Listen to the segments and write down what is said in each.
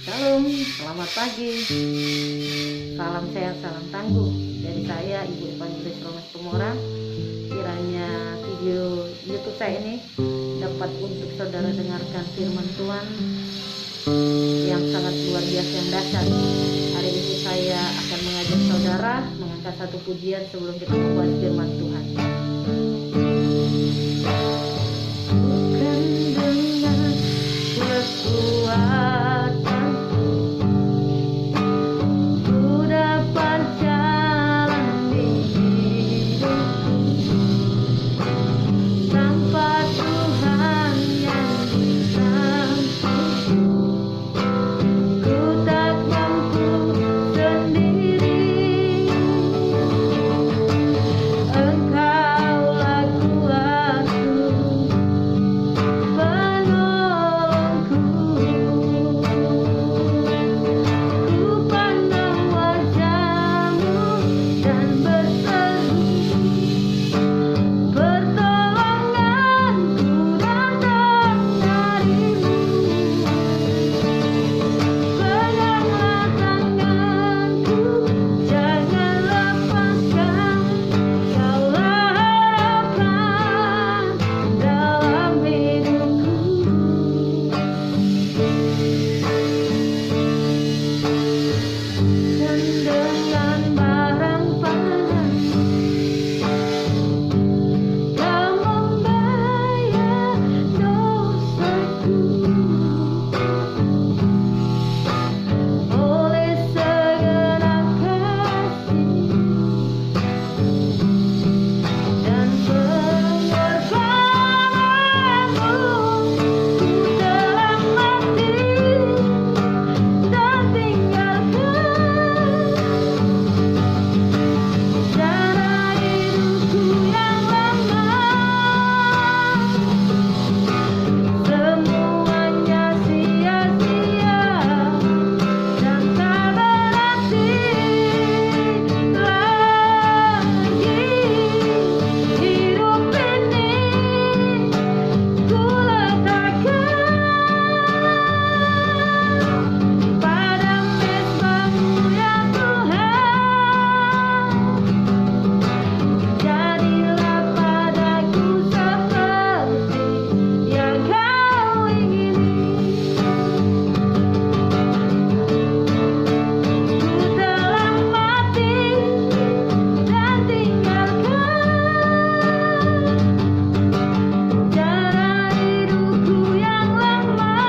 Shalom, selamat pagi. Salam sehat, salam tangguh dari saya, Ibu Evangelis Romes Tumorang. Kiranya video YouTube saya ini dapat untuk saudara dengarkan firman Tuhan yang sangat luar biasa, yang dahsyat. Hari ini saya akan mengajak saudara mengangkat satu pujian sebelum kita membahas firman Tuhan. Bukan dengan kekuatan ku dapat jalani hidup tanpa Tuhan yang di sampingku. Ku tak mampu sendiri, Engkaulah kuatku, penolongku. Ku pandang wajah-Mu dan berseru, pertolonganku datang dari-Mu. Peganglah tanganku, jangan lepaskan, Kaulah harapan dalam hidupku. Dan dengan barang panas Kau membayar dosaku. Oleh segenap kasih dan pengorbananmu, ku telah mati dan tinggalkan cara hidupku yang lama. Semuanya sia-sia dan tak berarti lagi. Hidup ini ku letakkan pada mezbah-Mu ya Tuhan. Jadilah padaku seperti yang Kau ingini. Ku telah mati dan tinggalkan cara hidupku yang lama.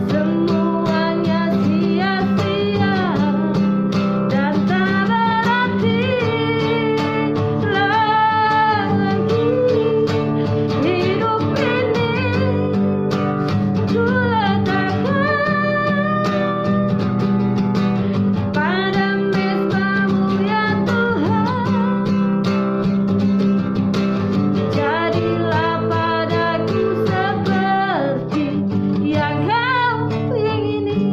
Semuanya sia-sia dan tak berarti lagi. Hidup ini ku letakkan pada mezbah-Mu ya Tuhan. Jadilah padaku seperti yang Kau ingini.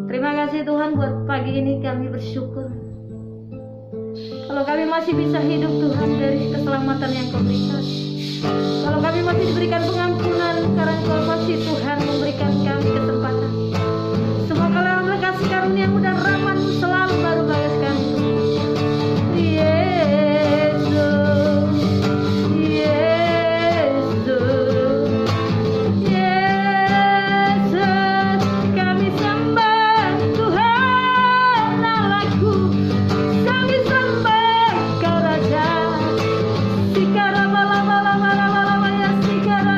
Terima kasih Tuhan buat pagi ini, kami bersyukur kalau kami masih bisa hidup Tuhan dari keselamatan yang Kau berikan. Kalau kami masih diberikan pengampunan karena Kau masih Tuhan memberikan kami kesempatan. Semua kalau kasih karunia-Mu dan rahmat-Mu selalu baru bagi kami. Yesus, Yesus, Yesus, kami sembah Tuhan Allahku, kami sembah Kau Raja. Sikara bala bala bala bala ya sikara.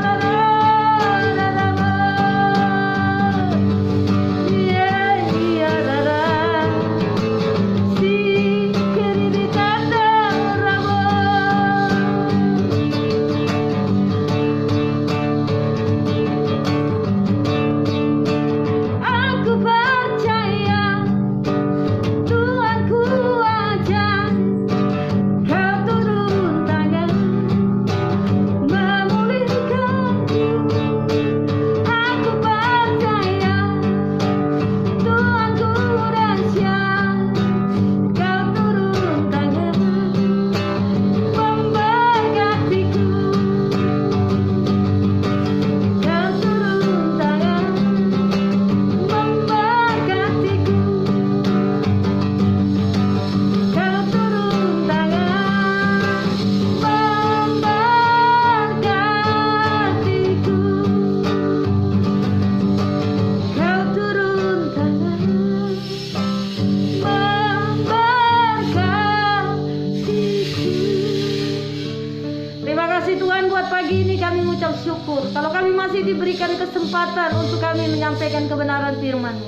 kasih Tuhan buat pagi ini kami mengucap syukur. Kalau kami masih diberikan kesempatan untuk kami menyampaikan kebenaran firman-Mu.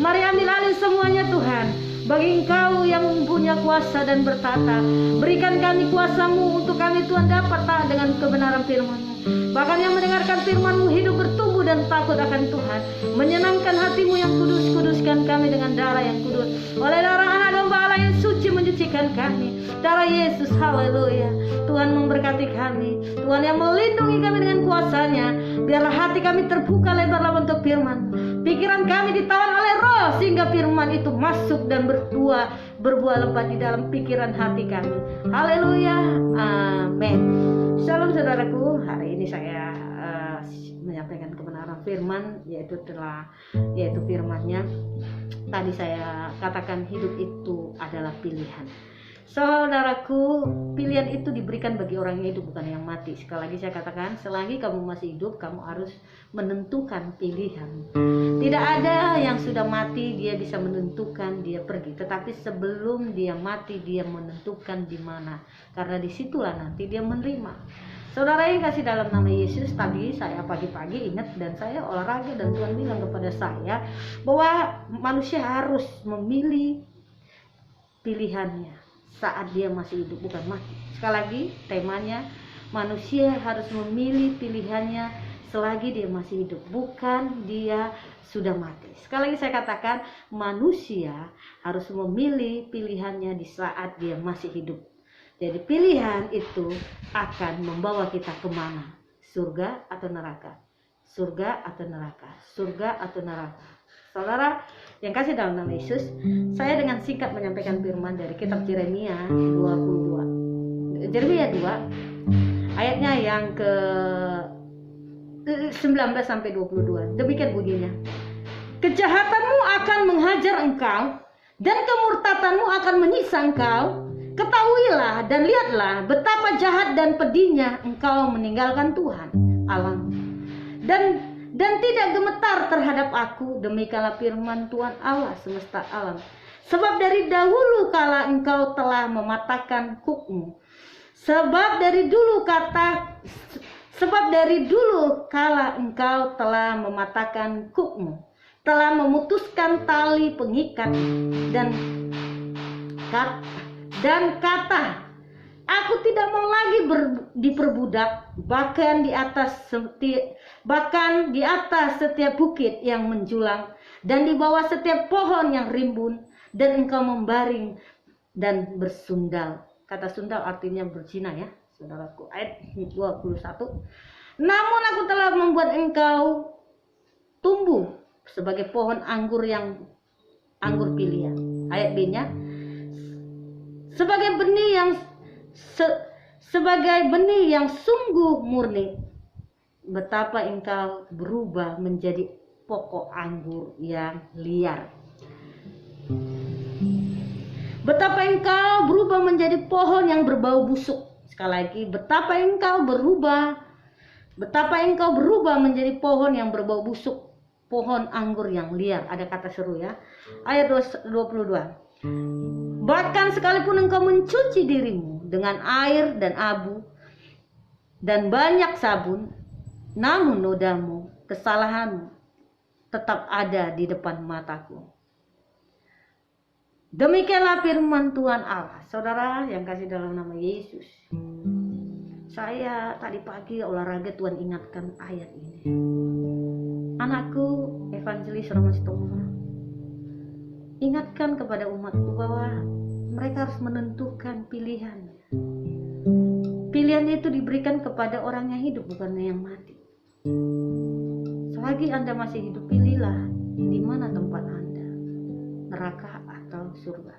Mari ambil alih semuanya Tuhan. Bagi Engkau yang punya kuasa dan bertata, berikan kami kuasa-Mu untuk kami Tuhan dapat taat dengan kebenaran firman-Mu. Bahkan yang mendengarkan firman-Mu hidup bertumbuh dan takut akan Tuhan. Menyenangkan hati-Mu yang kudus, kuduskan kami dengan darah yang kudus. Oleh darah anak domba Allah yang suci mencucikan kami. Darah Yesus, haleluya. Tuhan memberkati kami. Tuhan yang melindungi kami dengan kuasa-Nya. Biarlah hati kami terbuka lebar-lebar untuk firman. Pikiran kami ditawan oleh Roh sehingga firman itu masuk dan berbuah lebat di dalam pikiran hati kami. Haleluya. Amin. Shalom saudaraku. Hari ini saya menyampaikan kebenaran firman, yaitu firman-Nya. Tadi saya katakan hidup itu adalah pilihan. Saudaraku, pilihan itu diberikan bagi orang yang hidup, bukan yang mati. Sekali lagi saya katakan, selagi kamu masih hidup, kamu harus menentukan pilihan. Tidak ada yang sudah mati dia bisa menentukan dia pergi, tetapi sebelum dia mati dia menentukan di mana, karena disitulah nanti dia menerima. Saudara yang kasih dalam nama Yesus, tadi saya pagi-pagi ingat dan saya olahraga dan Tuhan bilang kepada saya bahwa manusia harus memilih pilihannya saat dia masih hidup, bukan mati. Sekali lagi temanya, manusia harus memilih pilihannya selagi dia masih hidup, bukan dia sudah mati. Sekali lagi saya katakan, manusia harus memilih pilihannya di saat dia masih hidup. Jadi pilihan itu akan membawa kita kemana? Surga atau neraka? Surga atau neraka? Surga atau neraka? Saudara yang kasih dalam nama Yesus, saya dengan singkat menyampaikan firman dari kitab Yeremia 22. Yeremia 2 ayatnya yang ke 19 sampai 22. Demikian bunyinya. Kejahatanmu akan menghajar engkau dan kemurtadanmu akan menyiksa engkau. Ketahuilah dan lihatlah betapa jahat dan pedihnya engkau meninggalkan Tuhan Allahmu dan tidak gemetar terhadap aku. Demikianlah firman Tuhan Allah semesta alam. Sebab dari dahulu kala engkau telah mematahkan kukmu. Sebab dari dulu kala engkau telah mematahkan kukmu, telah memutuskan tali pengikat dan kata, aku tidak mau lagi diperbudak, bahkan di atas setiap bukit yang menjulang dan di bawah setiap pohon yang rimbun, dan engkau membaring dan bersundal. Kata sundal artinya berzina ya, saudaraku. Ayat 21. Namun aku telah membuat engkau tumbuh sebagai pohon anggur pilihan. Ayat B-nya, sebagai benih yang sungguh murni. Betapa engkau berubah menjadi pokok anggur yang liar. Betapa engkau berubah menjadi pohon yang berbau busuk. Sekali lagi, betapa engkau berubah menjadi pohon yang berbau busuk, pohon anggur yang liar. Ada kata seru ya. Ayat 22. Bahkan sekalipun engkau mencuci dirimu dengan air dan abu dan banyak sabun, namun nodamu, kesalahanmu tetap ada di depan mataku. Demikianlah firman Tuhan Allah. Saudara yang kasih dalam nama Yesus, saya tadi pagi olahraga, Tuhan ingatkan ayat ini. Anakku, evangelis Romas Tomora, ingatkan kepada umatku bahwa mereka harus menentukan pilihan. Pilihan itu diberikan kepada orang yang hidup, bukan yang mati. Selagi Anda masih hidup, pilihlah di mana tempat Anda, neraka atau surga.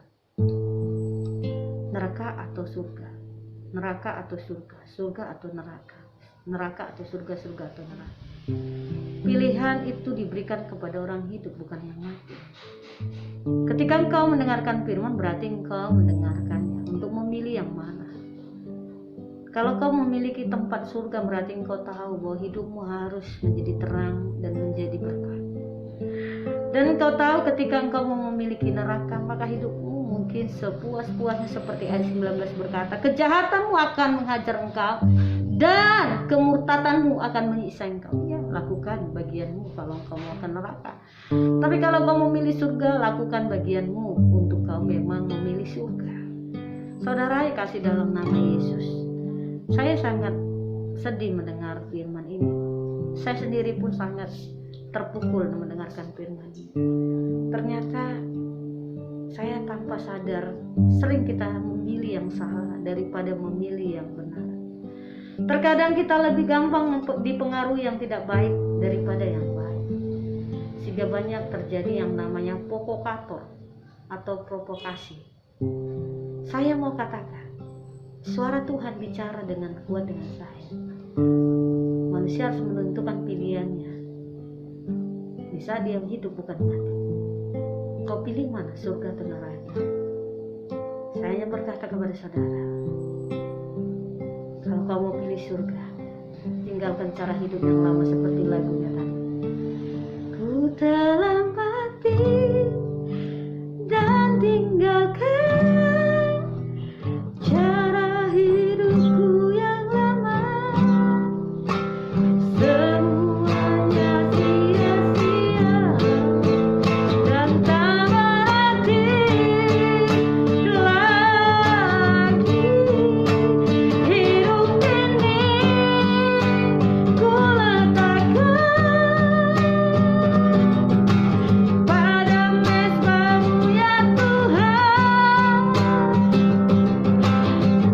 Neraka atau surga. Neraka atau surga. Surga atau neraka. Neraka atau surga, surga atau neraka. Pilihan itu diberikan kepada orang hidup, bukan yang mati. Ketika engkau mendengarkan firman, berarti engkau mendengarkannya untuk memilih yang mana. Kalau kau memiliki tempat surga, berarti engkau tahu bahwa hidupmu harus menjadi terang dan menjadi berkat. Dan engkau tahu ketika engkau memiliki neraka, maka hidupmu mungkin sepuas-puasnya, seperti ayat 19 berkata, kejahatanmu akan menghajar engkau dan dosamu akan menyiksa engkau, ya lakukan bagianmu kalau engkau mau ke neraka. Tapi kalau kau memilih surga, lakukan bagianmu untuk kau memang memilih surga. Saudara yang kasih dalam nama Yesus, saya sangat sedih mendengar firman ini. Saya sendiri pun sangat terpukul mendengarkan firman ini. Ternyata saya tanpa sadar sering kita memilih yang salah daripada memilih yang benar. Terkadang kita lebih gampang dipengaruhi yang tidak baik daripada yang baik, sehingga banyak terjadi yang namanya provokator atau provokasi. Saya mau katakan, suara Tuhan bicara dengan kuat dengan saya. Manusia harus menentukan pilihannya. Bisa dia hidup bukan mati. Kau pilih mana, surga atau neraka? Saya hanya berkata kepada saudara, kalau kau mau pilih surga, tinggalkan cara hidup yang lama seperti lagunya tadi. Ku telah mati dan tinggalkan cara hidupku yang lama. Semuanya sia-sia dan tak berarti lagi. Hidup ini ku letakkan pada mezbamu ya Tuhan.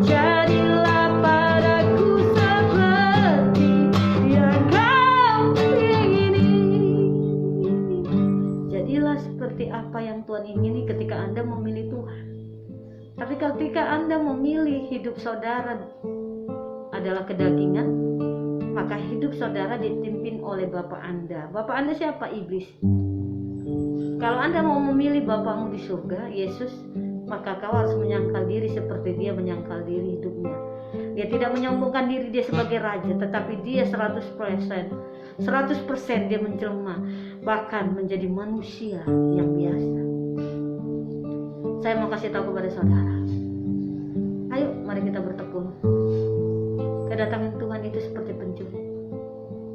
Jadilah padaku seperti yang kau ingini. Jadilah seperti apa yang Tuhan ingini ketika Anda memilih Tuhan. Tapi ketika Anda memilih hidup saudara adalah kedagingan, maka hidup saudara dipimpin oleh Bapa Anda. Bapa Anda siapa? Iblis. Kalau Anda mau memilih Bapamu di surga, Yesus, maka kau harus menyangkal diri seperti dia menyangkal diri hidupnya. Dia tidak menyombongkan diri dia sebagai raja, tetapi dia 100% dia menjelma, bahkan menjadi manusia yang biasa. Saya mau kasih tahu kepada saudara, ayo mari kita bertekun. Kedatangan Tuhan itu seperti pencuri.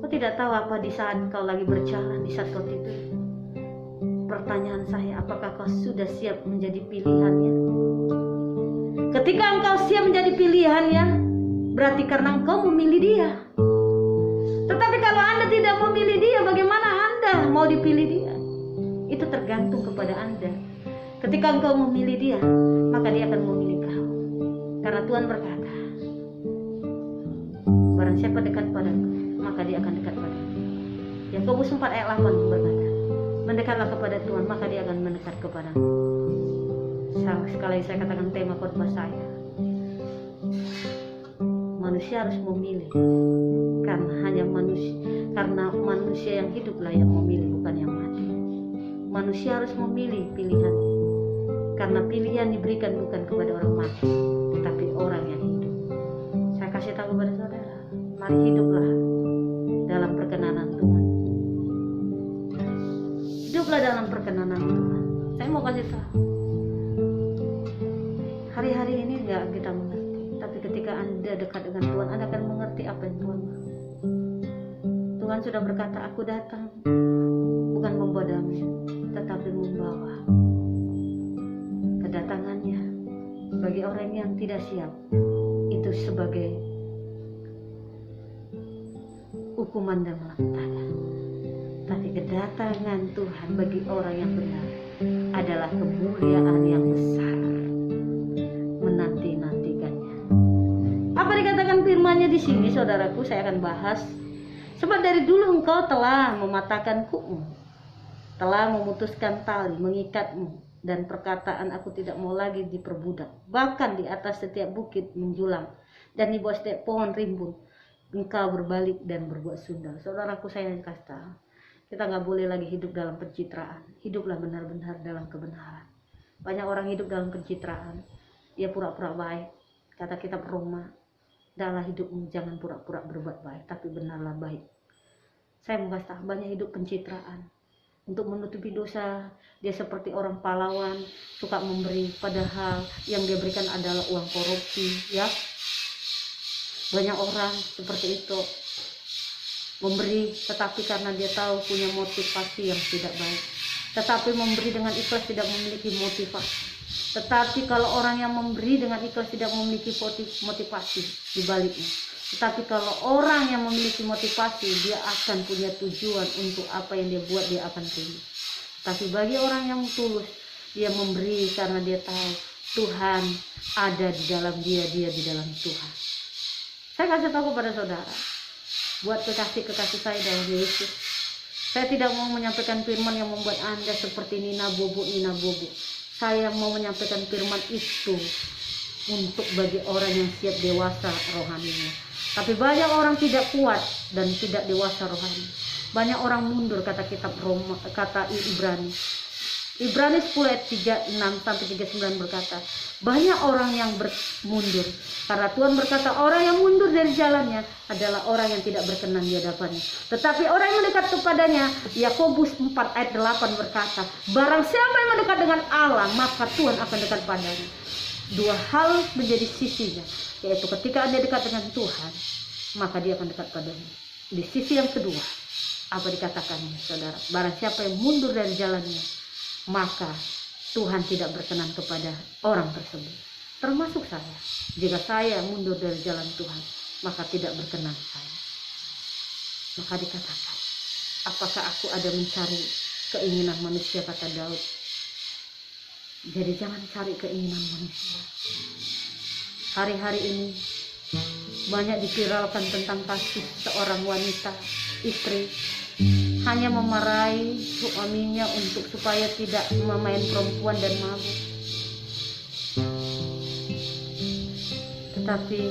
Kau tidak tahu apa di saat kau lagi berjalan, di saat kau tidur. Pertanyaan saya, apakah kau sudah siap menjadi pilihannya? Ketika engkau siap menjadi pilihannya, berarti karena engkau memilih dia. Tetapi kalau Anda tidak memilih dia, bagaimana Anda mau dipilih dia? Itu tergantung kepada Anda. Ketika engkau memilih dia, maka dia akan memilih kau. Karena Tuhan berkata, barang siapa dekat padaku, maka dia akan dekat padaku. Yakobus 4 ayat 8 berkata, mendekatlah kepada Tuhan, maka dia akan mendekat kepadamu. Sekali saya katakan tema khotbah saya, manusia harus memilih, karena manusia yang hiduplah yang memilih, bukan yang mati. Manusia harus memilih pilihan, karena pilihan diberikan bukan kepada orang mati, tetapi orang yang hidup. Saya kasih tahu kepada saudara, mari hiduplah dalam perkenanan Tuhan. Hiduplah dalam perkenanan Tuhan. Saya mau kasih tahu, hari-hari ini enggak kita mengerti, tapi ketika Anda dekat dengan Tuhan, Anda akan mengerti apa yang Tuhan mau. Tuhan sudah berkata, aku datang bukan membawa damai, tetapi membawa. Kedatangannya bagi orang yang tidak siap itu sebagai hukuman dan malapetaka. Tapi kedatangan Tuhan bagi orang yang benar adalah kemuliaan yang besar, menanti-nantikannya. Apa dikatakan firman-Nya di sini, saudaraku? Saya akan bahas. Sebab dari dulu engkau telah mematahkan kukmu, telah memutuskan tali, mengikatmu, dan perkataan aku tidak mau lagi diperbudak. Bahkan di atas setiap bukit menjulang, dan di bawah setiap pohon rimbun engkau berbalik dan berbuat sundal. Saudaraku, saya kasih tahu, kita nggak boleh lagi hidup dalam pencitraan. Hiduplah benar-benar dalam kebenaran. Banyak orang hidup dalam pencitraan, dia pura-pura baik. Kata kitab Roma, dalam hidupmu jangan pura-pura berbuat baik, tapi benarlah baik. Saya mau kasih tahu, banyak hidup pencitraan. Untuk menutupi dosa, dia seperti orang pahlawan, suka memberi, padahal yang dia berikan adalah uang korupsi, ya. Banyak orang seperti itu. Memberi tetapi karena dia tahu punya motivasi yang tidak baik. Tetapi memberi dengan ikhlas tidak memiliki motivasi. Tetapi kalau orang yang memberi dengan ikhlas tidak memiliki motivasi di baliknya. Tetapi kalau orang yang memiliki motivasi, dia akan punya tujuan untuk apa yang dia buat, dia akan punya. Tapi bagi orang yang tulus, dia memberi karena dia tahu Tuhan ada di dalam dia di dalam Tuhan. Saya kasih tahu kepada saudara, buat kekasih saya dalam Yesus, saya tidak mau menyampaikan firman yang membuat Anda seperti Nina Bobo. Saya mau menyampaikan firman itu untuk bagi orang yang siap dewasa rohaninya. Tapi banyak orang tidak kuat dan tidak dewasa rohani. Banyak orang mundur, kata kitab Roma, kata Ibrani 10 ayat 36 sampai 39 berkata, banyak orang yang mundur karena Tuhan berkata orang yang mundur dari jalannya adalah orang yang tidak berkenan di hadapannya. Tetapi orang yang mendekat kepadanya, Yakobus 4 ayat 8 berkata, barang siapa yang mendekat dengan Allah, maka Tuhan akan dekat padanya. Dua hal menjadi sisinya, yaitu ketika Anda dekat dengan Tuhan, maka dia akan dekat padanya. Di sisi yang kedua, apa dikatakannya, saudara? Barang siapa yang mundur dari jalannya, maka Tuhan tidak berkenan kepada orang tersebut, termasuk saya. Jika saya mundur dari jalan Tuhan, maka tidak berkenan saya. Maka dikatakan, apakah aku ada mencari keinginan manusia, kata Daud. Jadi jangan cari keinginan manusia. Hari-hari ini banyak diviralkan tentang kasus seorang wanita, istri, hanya memarahi suaminya untuk supaya tidak memain perempuan dan mabuk. Tetapi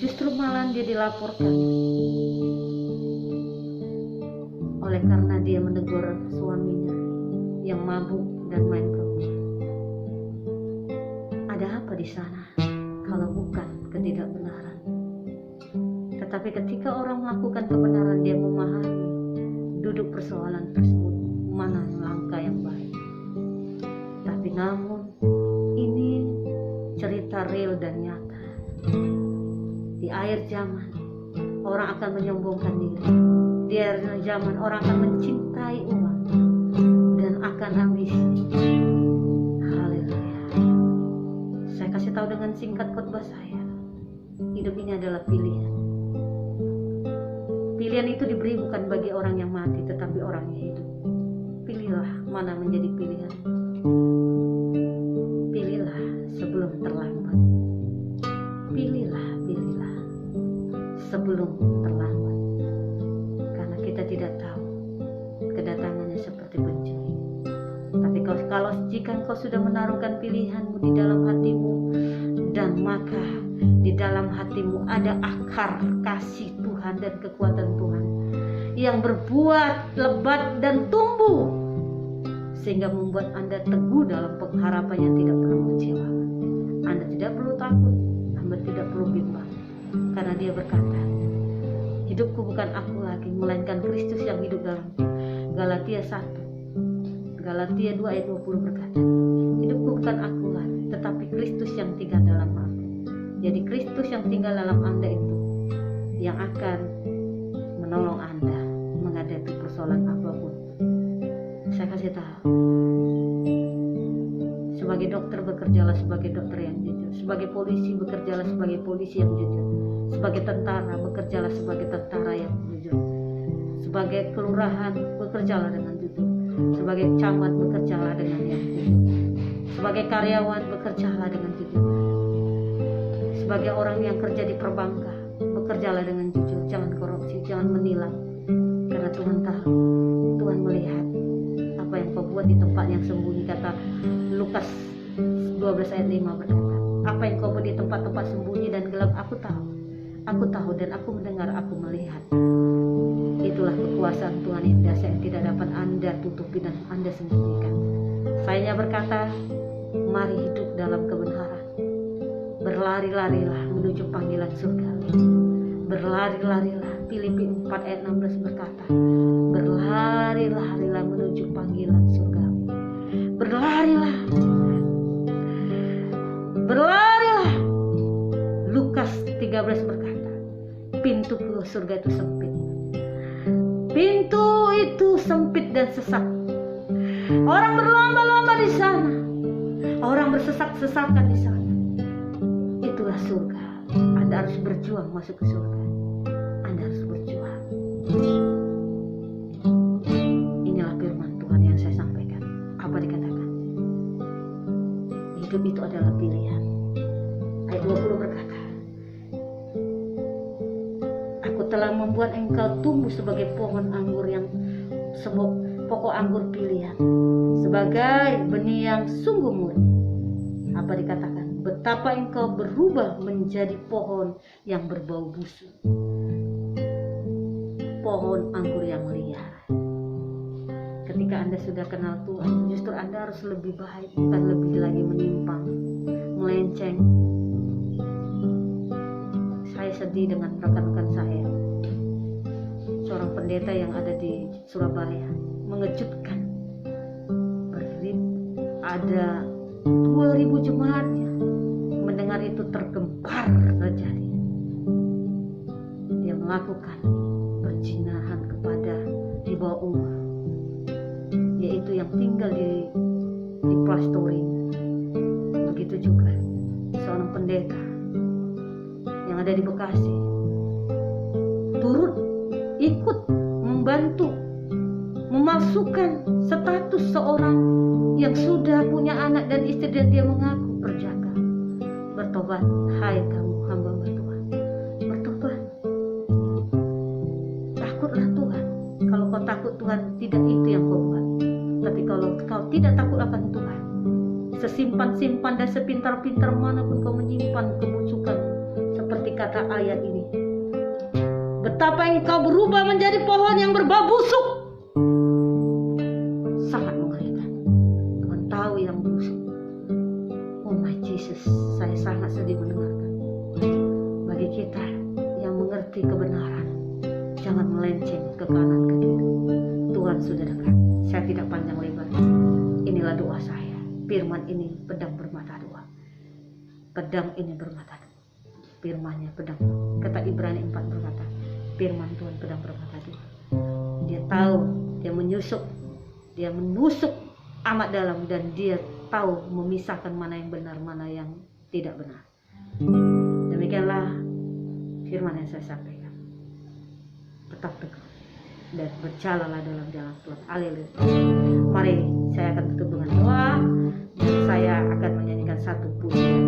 justru malah dia dilaporkan oleh karena dia menegur suaminya yang mabuk dan main perempuan. Ada apa di sana kalau bukan ketidakbenaran? Tetapi ketika orang melakukan kebenaran, dia memahami duduk persoalan tersebut mana langkah yang baik. Tapi namun ini cerita real dan nyata. Di akhir zaman orang akan menyombongkan diri. Di akhir zaman orang akan mencintai uang dan akan ambisi. Haleluya. Saya kasih tahu dengan singkat khotbah saya, hidup ini adalah pilihan. Pilihan itu diberi bukan bagi orang yang mati, tetapi orang yang hidup. Pilihlah mana menjadi pilihan. Pilihlah sebelum terlambat. Pilihlah sebelum terlambat. Karena kita tidak tahu kedatangannya seperti pencuri. Tapi jika engkau sudah menaruhkan pilihanmu di dalam hatimu, dan maka di dalam hatimu ada akar kasih Tuhan dan kekuatan Tuhan yang berbuat lebat dan tumbuh sehingga membuat Anda teguh dalam pengharapan yang tidak pernah mengecewakan. Anda tidak perlu takut, Anda tidak perlu bimbang, karena dia berkata, hidupku bukan aku lagi, melainkan Kristus yang hidup dalamku. Galatia 2 ayat 20 berkata, hidupku bukan aku lagi, tetapi Kristus yang tinggal dalam aku. Jadi Kristus yang tinggal dalam Anda itu yang akan menolong Anda menghadapi persoalan apapun. Saya kasih tahu, sebagai dokter bekerjalah sebagai dokter yang jujur, sebagai polisi bekerjalah sebagai polisi yang jujur, sebagai tentara bekerjalah sebagai tentara yang jujur, sebagai kelurahan bekerjalah dengan jujur, sebagai camat bekerjalah dengan yang jujur, sebagai karyawan bekerjalah dengan jujur, sebagai orang yang kerja di perbankan bekerjalah dengan jujur. Jangan korupsi, jangan menilang, karena Tuhan tahu, Tuhan melihat apa yang kau buat di tempat yang sembunyi. Kata Lukas 12 ayat 5 berkata, apa yang kau buat di tempat-tempat sembunyi dan gelap, aku tahu dan aku mendengar, aku melihat. Itulah kekuasaan Tuhan yang dahsyat yang tidak dapat Anda tutupi dan Anda sembunyikan. Saya berkata, mari hidup dalam kebenaran. Berlari-larilah menuju panggilan surga. Berlari-larilah. Filipi 4 ayat 16 berkata, berlari-larilah menuju panggilan surga. Berlarilah. Lukas 13 berkata, pintu ke surga itu sempit. Pintu itu sempit dan sesak. Orang berlomba-lomba di sana. Orang bersesak-sesakan di sana. Itulah surga. Anda harus berjuang masuk ke surga. Anda harus berjuang. Inilah firman Tuhan yang saya sampaikan. Apa dikatakan? Hidup itu adalah pilihan. Ayat 20 berkata, Aku telah membuat engkau tumbuh sebagai pohon anggur yang pokok anggur pilihan, sebagai benih yang sungguh murni. Apa dikatakan? Betapa engkau berubah menjadi pohon yang berbau busuk, pohon anggur yang liar. Ketika Anda sudah kenal Tuhan, justru Anda harus lebih baik, bukan lebih lagi menyimpang, melenceng. Saya sedih dengan rekan-rekan saya, seorang pendeta yang ada di Surabaya, mengejutkan. Ada 2000 jemaatnya, mendengar itu tergempar terjadi. Dia melakukan perzinahan kepada di bawah umur, yaitu yang tinggal di Plastori. Begitu juga seorang pendeta yang ada di Bekasi turut ikut membantu memasukkan status seorang yang sudah punya anak dan istri dan dia mengaku berjaga. Bertobat, hai kamu hamba Tuhan, bertobat. Takutlah Tuhan. Kalau kau takut Tuhan, tidak itu yang kau buat. Tapi kalau kau tidak takut akan Tuhan, sesimpan-simpan dan sepintar-pintar manapun kau menyimpan kebusukan, seperti kata ayat ini, betapa engkau berubah menjadi pohon yang berbau busuk. Sangat mengerikan. Tuhan tahu yang busuk. Oh my Jesus, saya sangat sedih mendengarkan. Bagi kita yang mengerti kebenaran, jangan melenceng ke kanan ke kiri. Tuhan sudah dekat. Saya tidak panjang lebar. Inilah doa saya. Firman ini pedang bermata dua. Pedang ini bermata dua. Firman-Nya pedang. Kata Ibrani 4 berkata, firman Tuhan pedang bermata dua. Dia tahu, dia menyusup, dia menusuk amat dalam, dan dia tahu memisahkan mana yang benar, mana yang tidak benar. Demikianlah firman yang saya sampaikan. Tetap teguh dan berjalanlah dalam jalan Tuhan. Haleluya. Mari saya akan tutup dengan doa, dan saya akan menyanyikan satu pujian.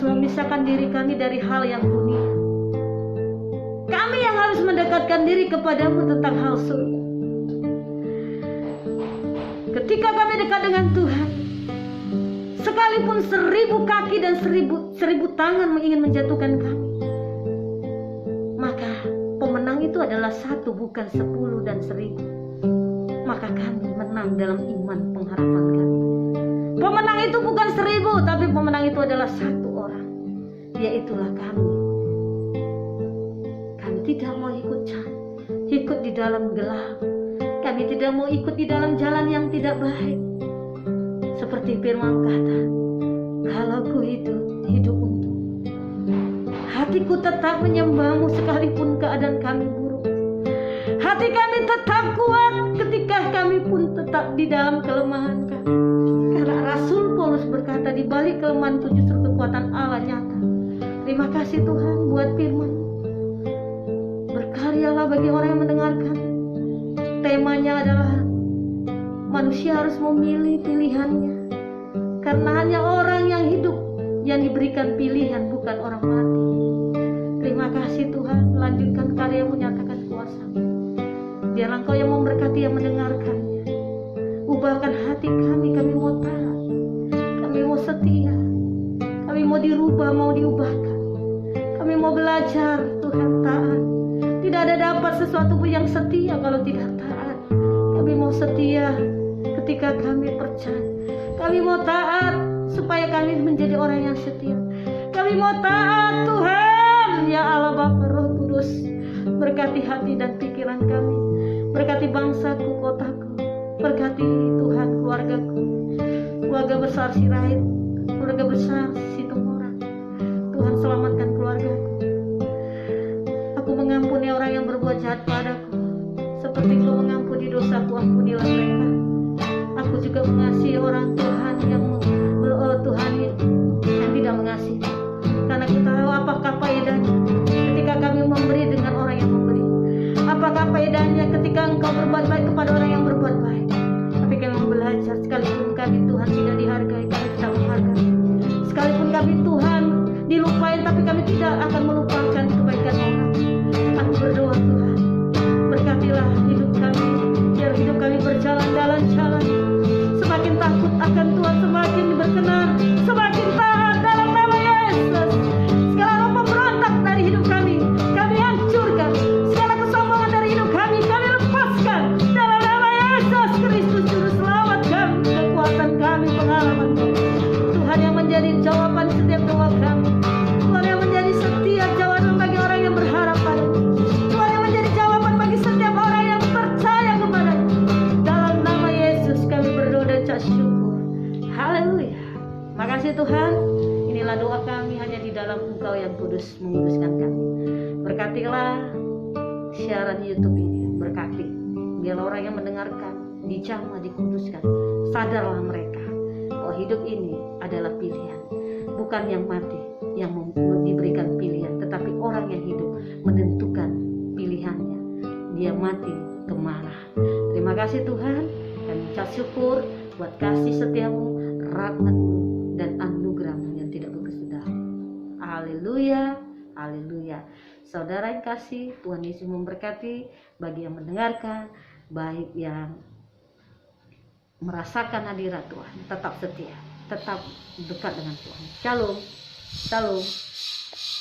Memisahkan diri kami dari hal yang dunia. Kami yang harus mendekatkan diri kepadamu tentang hal surga. Ketika kami dekat dengan Tuhan, sekalipun 1000 kaki dan 1000 tangan ingin menjatuhkan kami, maka pemenang itu adalah 1, bukan 10 dan 1000. Maka kami menang dalam iman pengharapan kami. Pemenang itu bukan 1000, tapi pemenang itu adalah 1 orang, yaitulah kami. Kami tidak mau ikut campur. ikut di dalam gelap. Kami tidak mau ikut di dalam jalan yang tidak baik. Seperti firman kata, kalau ku hidup untuk hatiku tetap menyembahmu sekalipun keadaan kami buruk. Hati kami tetap kuat ketika kami pun tetap di dalam kelemahan kami. Karena Rasul Paulus berkata, di balik kelemahan itu justru kekuatan Allah nyata. Terima kasih Tuhan buat firman. Berkaryalah bagi orang yang mendengarkan. Temanya adalah manusia harus memilih pilihannya. Karena hanya orang yang hidup yang diberikan pilihan, bukan orang mati. Terima kasih Tuhan, lanjutkan karya-Mu, nyatakan kuasa. Biar Engkau yang memberkati yang mendengarkannya. Ubahkan hati kami mau taat, kami mau setia, kami mau dirubah, mau diubahkan. Kami mau belajar Tuhan taat. Tidak ada dapat sesuatu pun yang setia kalau tidak taat. Kami mau setia ketika kami percaya. Kami mau taat supaya kami menjadi orang yang setia. Kami mau taat Tuhan, ya Allah Bapa Roh Kudus. Berkati hati dan pikiran kami. Berkati bangsaku, kotaku. Berkati Tuhan keluargaku. Keluarga besar Sirait, keluarga besar Situmorang. Tuhan selamatkan keluargaku. Aku mengampuni orang yang berbuat jahat padaku. Seperti Kau mengampuni dosaku, ampunilah mereka. Aku juga mengasihi orang Tuhan yang tidak mengasihi. Karena kita tahu apakah faedahnya ketika kami memberi dengan orang yang memberi. Apakah faedahnya ketika Engkau berbuat baik kepada orang yang berbuat baik. Tapi kami belajar, sekalipun kami Tuhan tidak dihargai, kami tidak menghargai. Sekalipun kami Tuhan dilupain, tapi kami tidak akan melupakan kebaikan orang. Aku berdoa Tuhan, berkatilah hidup kami, biar hidup kami berjalan dalam jalan. Semakin takut akan Tuhan, semakin berkenan, semakin taat dalam nama Yesus. Segala roh pemberontak dari hidup kami hancurkan. Segala kesombongan dari hidup kami lepaskan dalam nama Yesus Kristus, Juru Selamat kami, kekuatan kami, pengalaman kami. Tuhan yang menjadi jawaban setiap doa kami. Tuhan yang menjadi setiap jawaban bagi orang yang berharap padamu. Tuhan yang menjadi jawaban bagi setiap orang yang percaya kepada-Mu. Dalam nama Yesus kami berdoa dan ucap syukur. Haleluya. Makasih Tuhan. Inilah doa kami hanya di dalam Engkau yang kudus menguduskan kami. Berkatilah siaran YouTube ini. Berkati. Biarlah orang yang mendengarkan dijamah, dikuduskan. Sadarlah mereka bahwa hidup ini adalah pilihan. Bukan yang mati yang diberikan pilihan, tetapi orang yang hidup menentukan pilihannya. Dia mati kemana. Terima kasih Tuhan. Kami ucap syukur buat kasih setiamu, rahmat-Mu, dan anugerah-Mu yang tidak berkesudahan. Haleluya, haleluya. Saudara yang kasih, Tuhan Yesus memberkati bagi yang mendengarkan, baik yang merasakan hadirat Tuhan. Tetap setia, tetap dekat dengan Tuhan. Shalom, shalom.